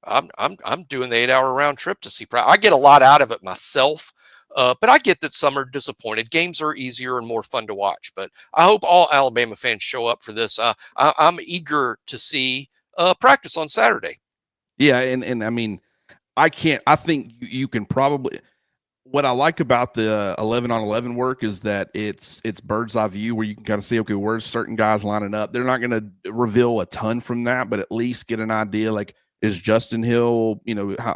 I'm doing the 8-hour round trip to see practice. I get a lot out of it myself. But I get that some are disappointed. Games are easier and more fun to watch. But I hope all Alabama fans show up for this. I'm eager to see practice on Saturday. Yeah, and I mean, I think you can probably. What I like about the 11 on 11 work is that it's bird's eye view where you can kind of see, okay, where's certain guys lining up. They're not going to reveal a ton from that, but at least get an idea. Like, is Justin Hill,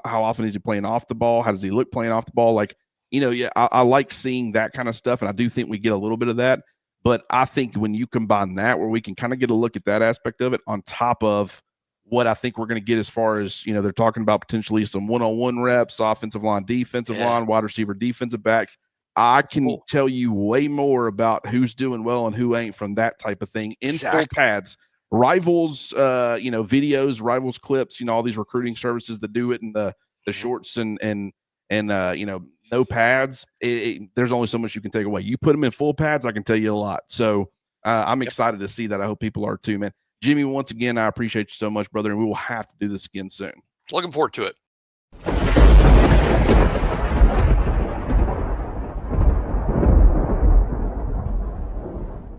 how often is he playing off the ball? How does he look playing off the ball? Like, I like seeing that kind of stuff. And I do think we get a little bit of that. But I think when you combine that, where we can kind of get a look at that aspect of it on top of what I think we're going to get as far as, they're talking about potentially some one-on-one reps, offensive line, defensive line, wide receiver, defensive backs. I can tell you way more about who's doing well and who ain't from that type of thing in full pads. Rivals, videos, Rivals clips, all these recruiting services that do it in the shorts and no pads. There's only so much you can take away. You put them in full pads, I can tell you a lot. So I'm excited to see that. I hope people are too, man. Jimmy, once again, I appreciate you so much, brother, and we will have to do this again soon. Looking forward to it.